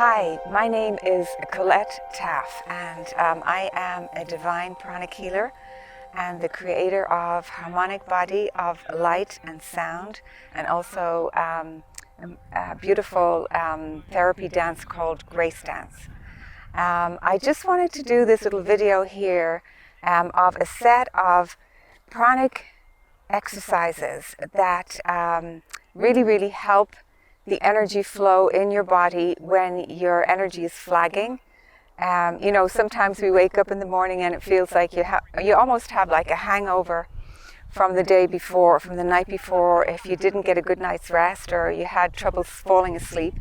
Hi, my name is Colette Taff, and I am a divine pranic healer and the creator of harmonic body of light and sound, and also a beautiful therapy dance called Grace Dance. I just wanted to do this little video here of a set of pranic exercises that really help the energy flow in your body when your energy is flagging. Sometimes we wake up in the morning and it feels like you almost have like a hangover from the day before, from the night before, if you didn't get a good night's rest or you had trouble falling asleep.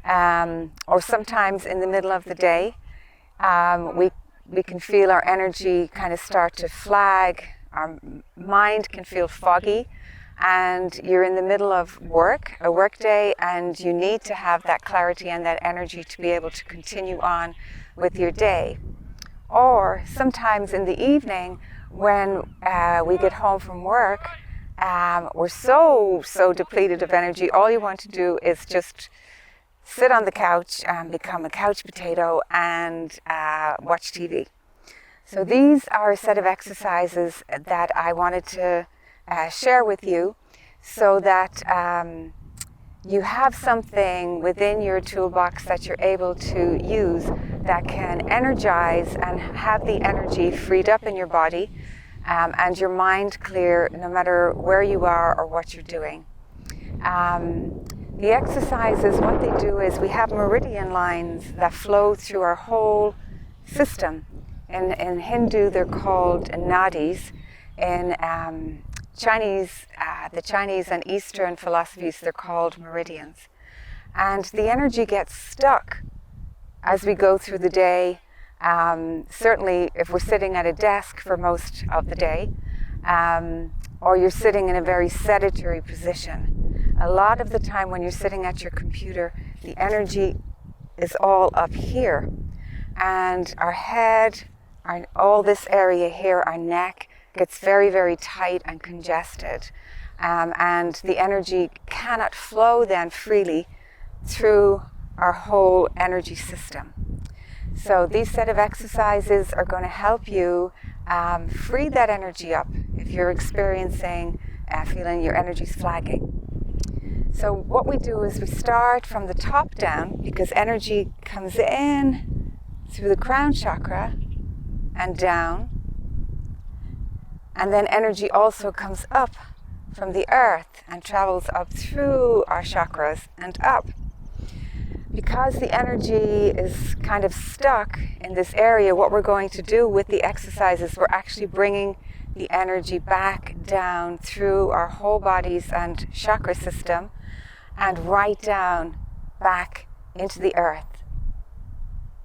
Or sometimes in the middle of the day, we can feel our energy kind of start to flag, our mind can feel foggy, and you're in the middle of a work day, and you need to have that clarity and that energy to be able to continue on with your day. Or sometimes in the evening when we get home from work, we're so depleted of energy, all you want to do is just sit on the couch and become a couch potato and watch TV. So these are a set of exercises that I wanted to share with you so that you have something within your toolbox that you're able to use that can energize and have the energy freed up in your body and your mind clear no matter where you are or what you're doing. The exercises, what they do is we have meridian lines that flow through our whole system. In Hindu, they're called nadis. In the Chinese and Eastern philosophies, they're called meridians. And the energy gets stuck as we go through the day. Certainly if we're sitting at a desk for most of the day, or you're sitting in a very sedentary position. A lot of the time when you're sitting at your computer, the energy is all up here. And our head, all this area here, our neck, gets very tight and congested. And the energy cannot flow then freely through our whole energy system. So these set of exercises are going to help you free that energy up if you're experiencing feeling your energy's flagging. So what we do is we start from the top down, because energy comes in through the crown chakra and down, and then energy also comes up from the earth and travels up through our chakras and up. Because the energy is kind of stuck in this area, what we're going to do with the exercises, we're actually bringing the energy back down through our whole bodies and chakra system and right down back into the earth.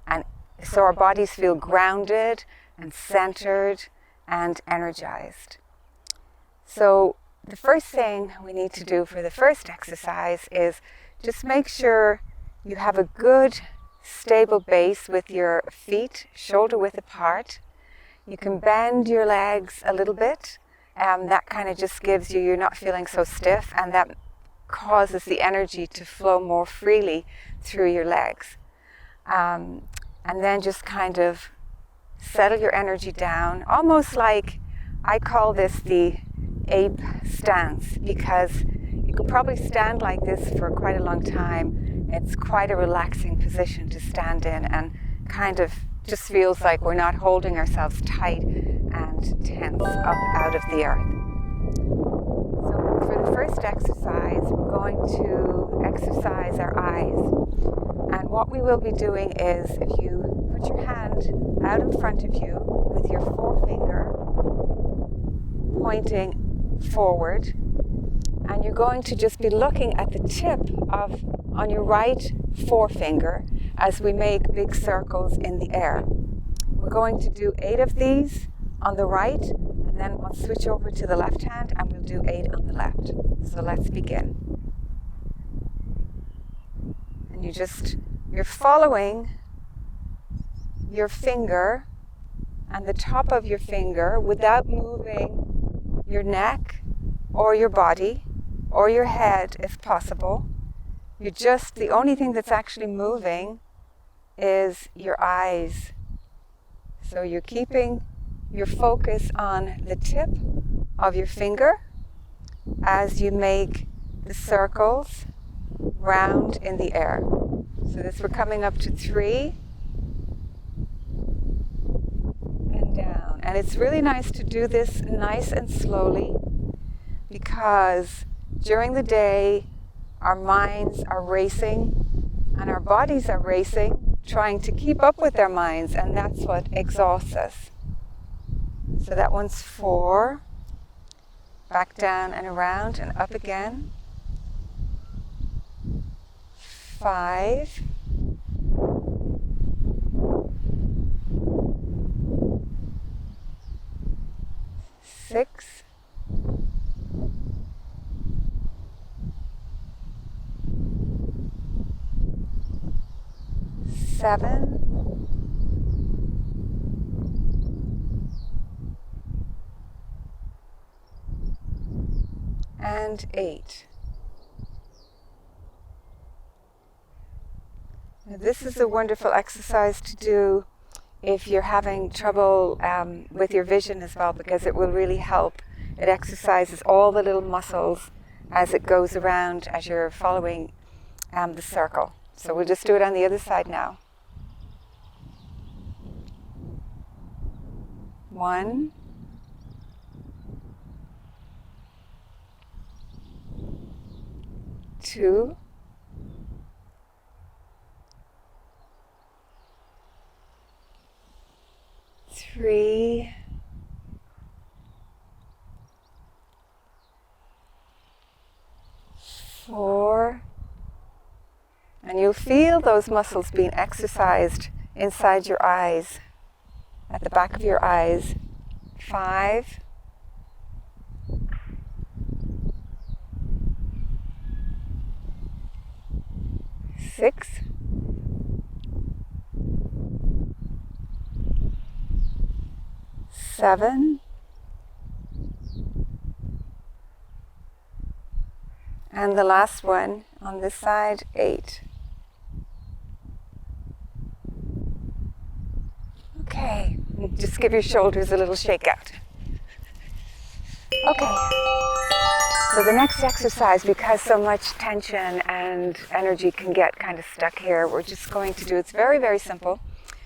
And so our bodies feel grounded and centered and energized. So the first thing we need to do for the first exercise is just make sure you have a good stable base with your feet shoulder width apart. You can bend your legs a little bit. That kind of just gives you're not feeling so stiff, and that causes the energy to flow more freely through your legs. And then just kind of settle your energy down, almost like, I call this the ape stance, because you could probably stand like this for quite a long time. It's quite a relaxing position to stand in, and kind of just feels like we're not holding ourselves tight and tense up out of the earth. So for the first exercise, we're going to exercise our eyes. And what we will be doing is, if you put your hand out in front of you with your forefinger pointing forward, and you're going to just be looking at the tip on your right forefinger as we make big circles in the air. We're going to do 8 of these on the right, and then we'll switch over to the left hand and we'll do 8 on the left. So let's begin. And you're following your finger and the top of your finger without moving your neck or your body or your head if possible. the only thing that's actually moving is your eyes. So you're keeping your focus on the tip of your finger as you make the circles round in the air. So this, we're coming up to 3 and down. And it's really nice to do this nice and slowly, because during the day our minds are racing and our bodies are racing, trying to keep up with their minds, and that's what exhausts us. So that one's 4, back down and around and up again. 5, 6, 7, and 8. Now, this is a wonderful exercise to do if you're having trouble with your vision as well, because it will really help. It exercises all the little muscles as it goes around, as you're following the circle. So we'll just do it on the other side now. 1, 2, 3, 4, and you'll feel those muscles being exercised inside your eyes, at the back of your eyes. 5, 6, 7, and the last one on this side, 8. Okay, just give your shoulders a little shake out. Okay, so the next exercise, because so much tension and energy can get kind of stuck here, we're just going to do, it's very, very simple.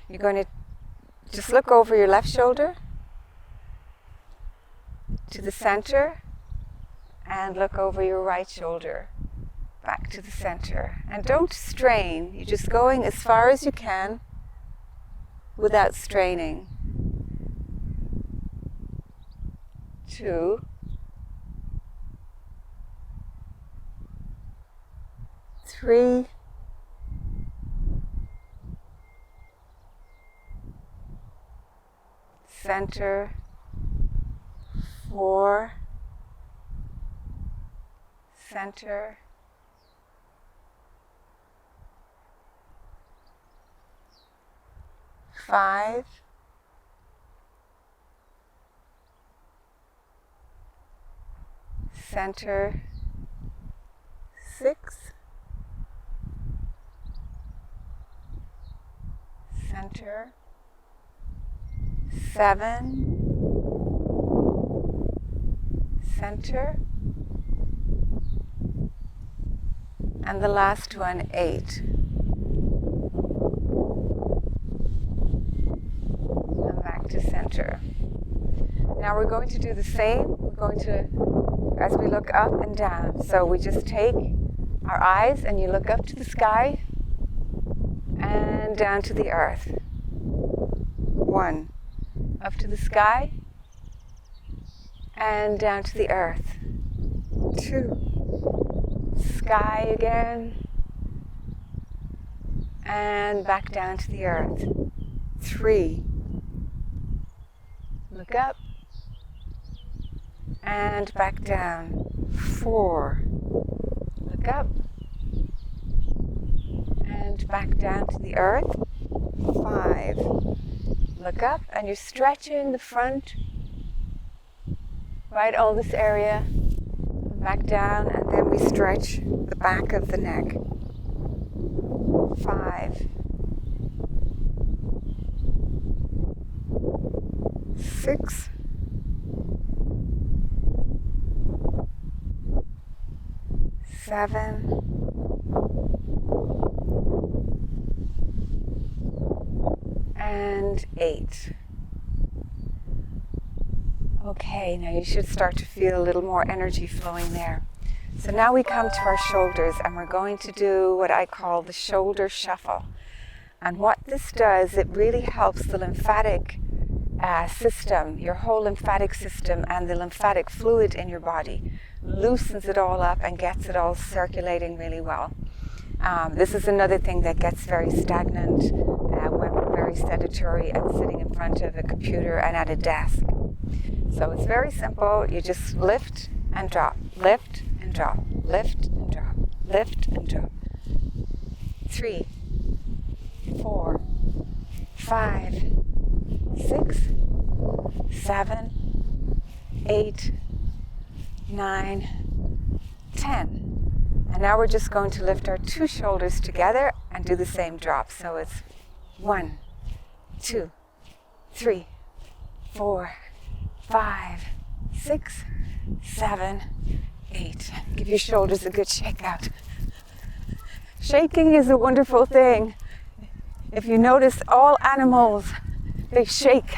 You're going to just look over your left shoulder to the center, and look over your right shoulder back to the center. And don't strain, you're just going as far as you can without straining. 2, 3, 4, 4, center, 5, 6, 7, center, and the last one, 8. And back to center. Now we're going to do the same. We're going to, as we look up and down. So we just take our eyes and you look up to the sky and down to the earth. 1, up to the sky and down to the earth. 2, sky again and back down to the earth. 3, look up and back down. 4, look up and back down to the earth. 5, look up, and you're stretching the front, right, all this area, back down, and then we stretch the back of the neck. 5, 6, 7, 8. Okay, now you should start to feel a little more energy flowing there. So now we come to our shoulders, and we're going to do what I call the shoulder shuffle. And what this does, it really helps the lymphatic system, your whole lymphatic system, and the lymphatic fluid in your body. Loosens it all up and gets it all circulating really well. This is another thing that gets very stagnant when we're very sedentary and sitting in front of a computer and at a desk. So it's very simple. You just lift and drop, lift and drop, lift and drop, lift and drop. 3, 4, 5, 6, 7, 8, 9, 10. And now we're just going to lift our 2 shoulders together and do the same drop. So it's 1, 2, 3, 4, 5, 6, 7, 8. Give your shoulders a good shake out. Shaking is a wonderful thing. If you notice, all animals, they shake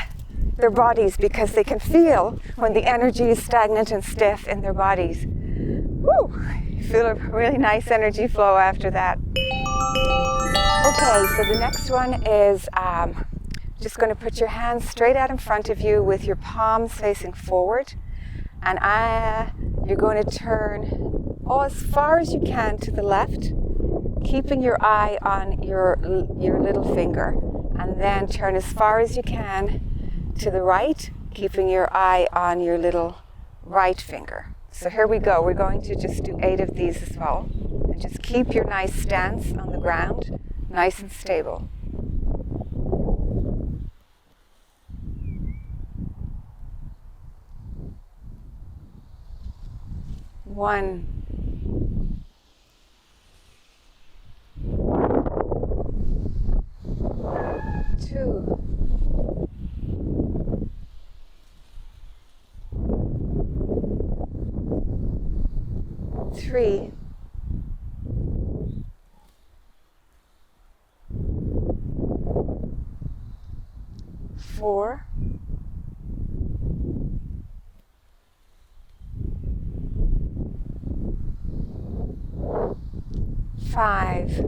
their bodies because they can feel when the energy is stagnant and stiff in their bodies. Woo! You feel a really nice energy flow after that. Okay, so the next one is just going to put your hands straight out in front of you with your palms facing forward. And you're going to turn as far as you can to the left, keeping your eye on your little finger. And then turn as far as you can to the right, keeping your eye on your little right finger. So here we go. We're going to just do 8 of these as well. And just keep your nice stance on the ground, nice and stable. 1, 2, 3, 4, 5,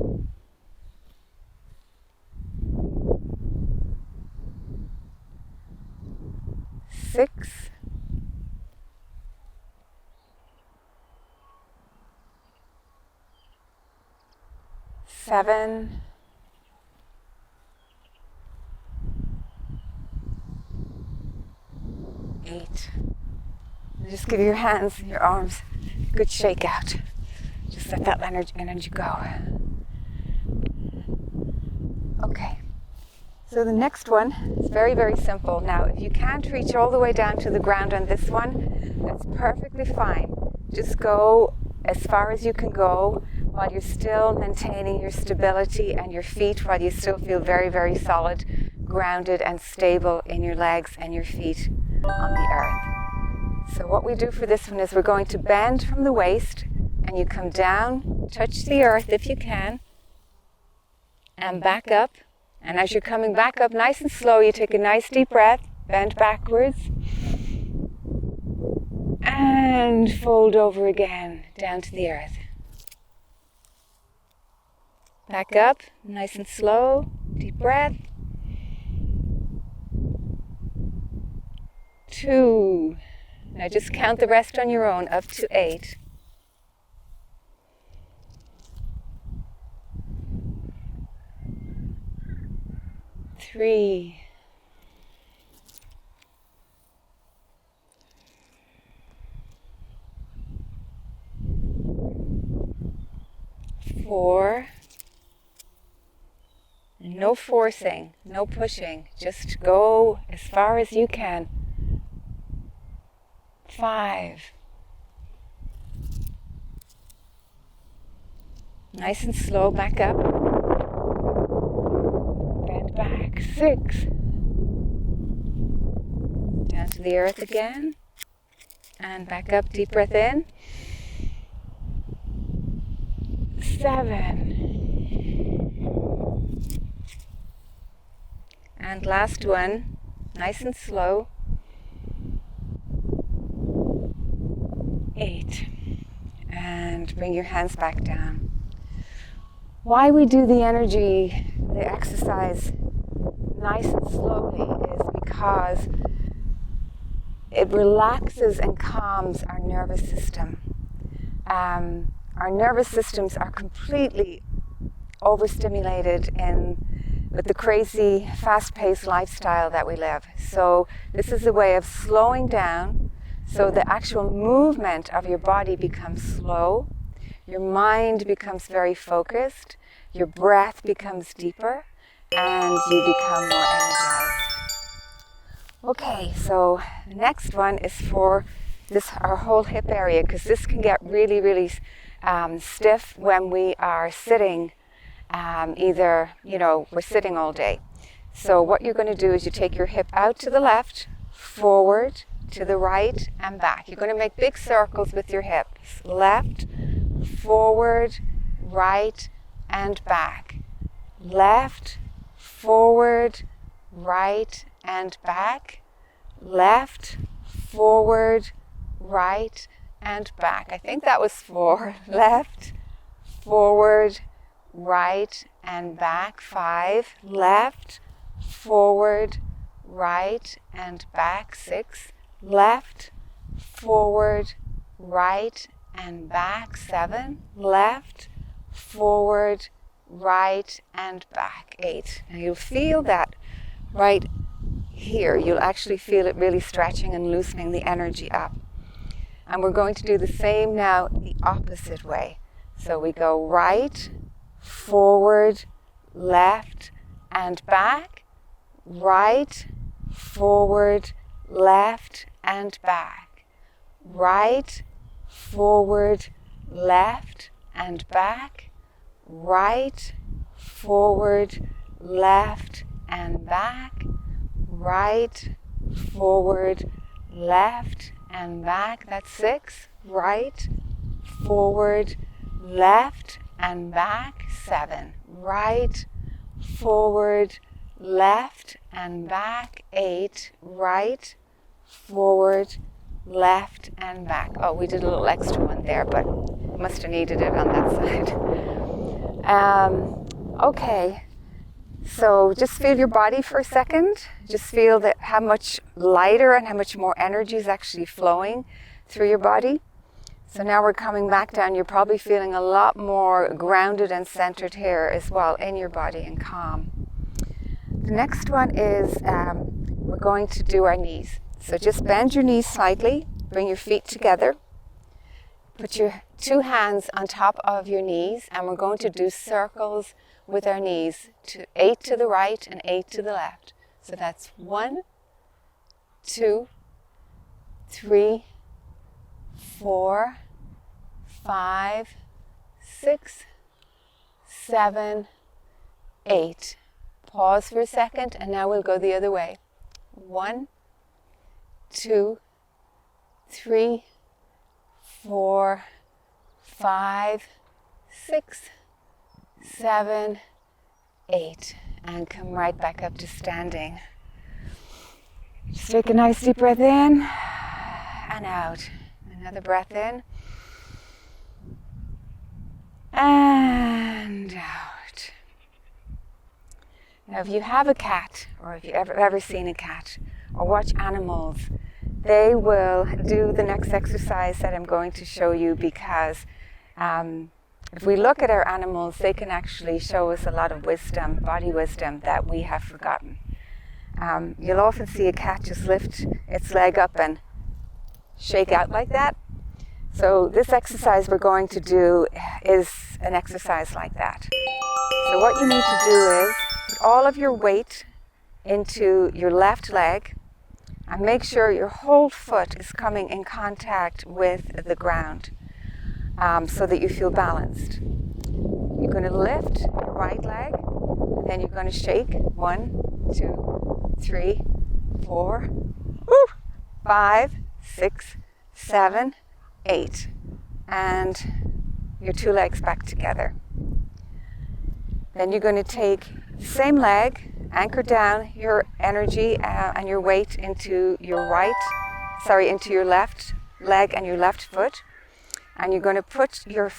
6, 7, 8. And just give your hands and your arms a good shake out. Just let that energy go. Okay. So the next one is very, very simple. Now, if you can't reach all the way down to the ground on this one, that's perfectly fine. Just go as far as you can go while you're still maintaining your stability and your feet, while you still feel very, very solid, grounded and stable in your legs and your feet on the earth. So what we do for this one is we're going to bend from the waist, and you come down, touch the earth if you can, and back up. And as you're coming back up nice and slow, you take a nice deep breath, bend backwards, and fold over again down to the earth. Back up, nice and slow, deep breath. 2. Now just count the rest on your own, up to 8. 3, 4, no forcing, no pushing, just go as far as you can. 5, nice and slow, back up. 6. Down to the earth again. And back up, deep breath in. 7. And last one, nice and slow. 8. And bring your hands back down. Why we do the exercise nice and slowly is because it relaxes and calms our nervous system. Our nervous systems are completely overstimulated with the crazy, fast-paced lifestyle that we live. So this is a way of slowing down so the actual movement of your body becomes slow, your mind becomes very focused, your breath becomes deeper, and you become more energized. Okay, so the next one is for our whole hip area, because this can get really, really stiff when we are sitting. Either, we're sitting all day. So what you're going to do is you take your hip out to the left, forward, to the right, and back. You're going to make big circles with your hips. Left, forward, right, and back. Left, forward, right, and back. Left, forward, right, and back. I think that was 4. Left, forward, right, and back. 5. Left, forward, right, and back. 6. Left, forward, right, and back. 7. Left, forward, right, and back. 8. Now you'll feel that right here. You'll actually feel it really stretching and loosening the energy up. And we're going to do the same now the opposite way. So we go right, forward, left, and back. Right, forward, left, and back. Right, forward, left, and back. Right, forward, left, and back. Right, forward, left, and back. That's 6. Right, forward, left, and back. 7. Right, forward, left, and back. 8. Right, forward, left, and back. Oh, we did a little extra one there, but must have needed it on that side. Okay, so just feel your body for a second. Just feel that how much lighter and how much more energy is actually flowing through your body. So now we're coming back down. You're probably feeling a lot more grounded and centered here as well in your body and calm. The next one is we're going to do our knees. So just bend your knees slightly, bring your feet together, put your 2 hands on top of your knees, and we're going to do circles with our knees, 8 to the right and 8 to the left. So that's 1, 2, 3, 4, 5, 6, 7, 8. Pause for a second, and now we'll go the other way. 1, 2, 3, 4, 5, 6, 7, 8. And come right back up to standing. Just take a nice deep breath in and out. Another breath in and out. Now if you have a cat, or if you've ever seen a cat, or watch animals, they will do the next exercise that I'm going to show you, because if we look at our animals, they can actually show us a lot of wisdom, body wisdom, that we have forgotten. You'll often see a cat just lift its leg up and shake out like that. So this exercise we're going to do is an exercise like that. So what you need to do is put all of your weight into your left leg and make sure your whole foot is coming in contact with the ground, so that you feel balanced. You're going to lift your right leg, and then you're going to shake. 1, 2, 3, 4, woo, 5, 6, 7, 8. And your 2 legs back together. Then you're going to take the same leg, anchor down your energy and your weight into your into your left leg and your left foot. And you're going to put your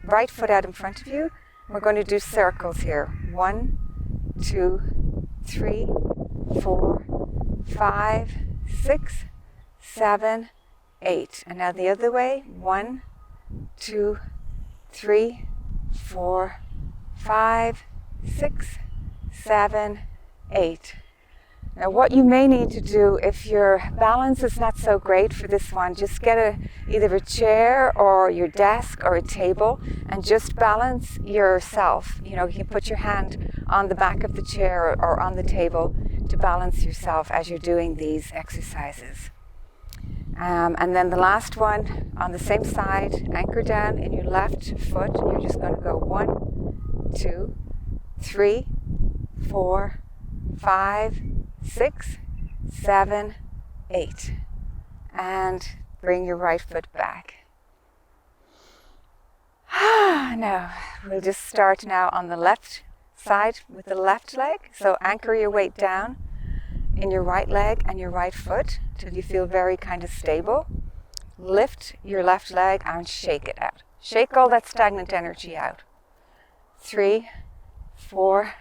right foot out in front of you. We're going to do circles here. 1, 2, 3, 4, 5, 6, 7, 8. And now the other way. 1, 2, 3, 4, 5, 6, 7, 8. Now what you may need to do if your balance is not so great for this one, just get either a chair or your desk or a table and just balance yourself. You can put your hand on the back of the chair or on the table to balance yourself as you're doing these exercises. And then the last one on the same side, anchor down in your left foot. You're just going to go 1, 2, 3, 4, 5, 6, 7, 8. And bring your right foot back. Now, we'll just start now on the left side with the left leg. So anchor your weight down in your right leg and your right foot till you feel very kind of stable. Lift your left leg and shake it out. Shake all that stagnant energy out. 3, 4,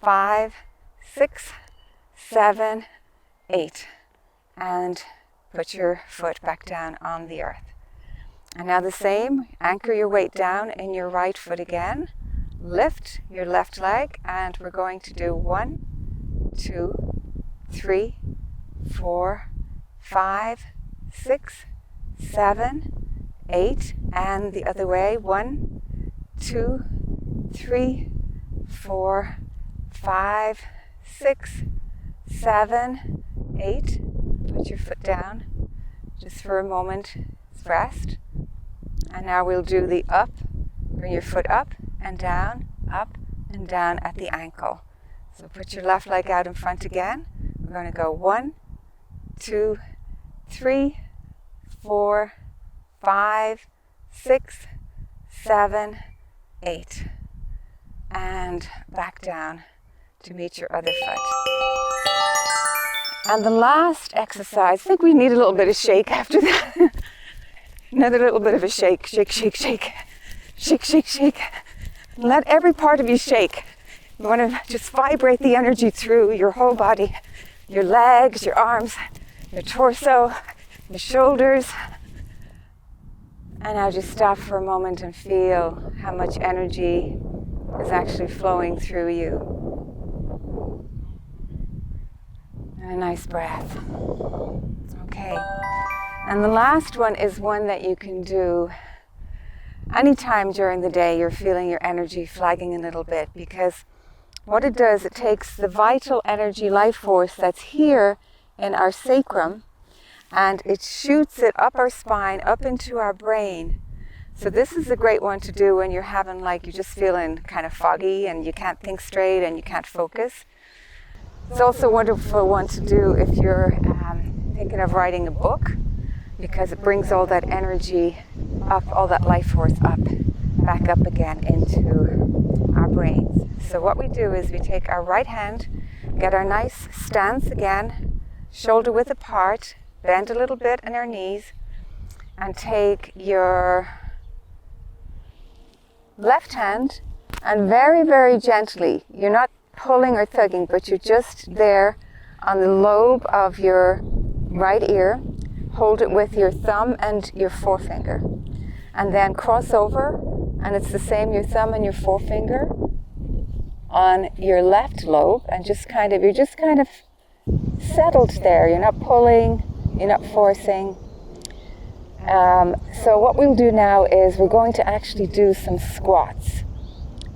5, 6, 7, 8. And put your foot back down on the earth. And now the same, anchor your weight down in your right foot again. Lift your left leg and we're going to do 1, 2, 3, 4, 5, 6, 7, 8. And the other way. 1, 2, 3, 4, 5, 6, 7, 8. Put your foot down just for a moment. Rest. And now we'll do the up. Bring your foot up and down at the ankle. So put your left leg out in front again. We're going to go 1, 2, 3, 4, 5, 6, 7, 8. And back down to meet your other foot. And the last exercise, I think we need a little bit of shake after that. Another little bit of a shake. Shake, shake, shake. Shake, shake, shake. Let every part of you shake. You want to just vibrate the energy through your whole body. Your legs, your arms, your torso, your shoulders. And now just stop for a moment and feel how much energy is actually flowing through you. And a nice breath. Okay. And the last one is one that you can do anytime during the day you're feeling your energy flagging a little bit, because what it does, it takes the vital energy life force that's here in our sacrum and it shoots it up our spine, up into our brain. So this is a great one to do when you're having you're just feeling kind of foggy and you can't think straight and you can't focus. It's also a wonderful one to do if you're thinking of writing a book, because it brings all that energy up, all that life force up, back up again into our brains. So what we do is we take our right hand, get our nice stance again, shoulder width apart, bend a little bit in our knees, and take your left hand and very, very gently, you're not pulling or tugging, but you're just there on the lobe of your right ear. Hold it with your thumb and your forefinger. And then cross over, and it's the same, your thumb and your forefinger on your left lobe, and you're just kind of settled there. You're not pulling, you're not forcing. So what we'll do now is we're going to actually do some squats.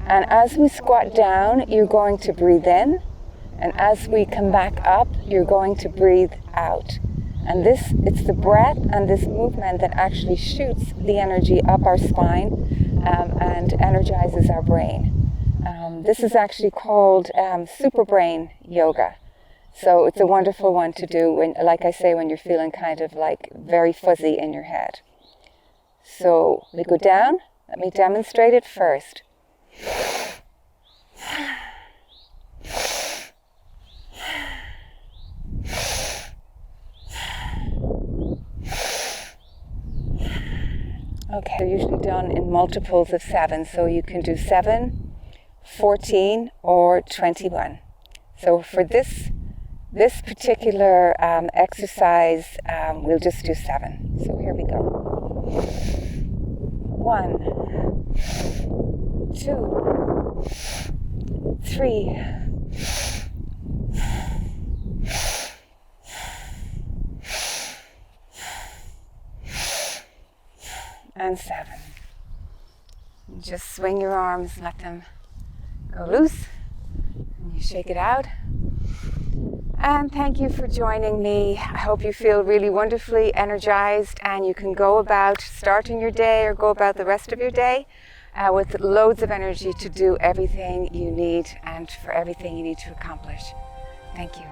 And as we squat down, you're going to breathe in. And as we come back up, you're going to breathe out. And it's the breath and this movement that actually shoots the energy up our spine and energizes our brain. This is actually called super brain yoga. So it's a wonderful one to do when, like I say, when you're feeling kind of like very fuzzy in your head. So we go down. Let me demonstrate it first. Okay, they're usually done in multiples of 7, so you can do 7, 14, or 21. So for this particular exercise, we'll just do 7. So here we go. 1, 2, 3, 7. And just swing your arms, let them go loose, and you shake it out. And thank you for joining me. I hope you feel really wonderfully energized, and you can go about starting your day or go about the rest of your day with loads of energy to do everything you need and for everything you need to accomplish. Thank you.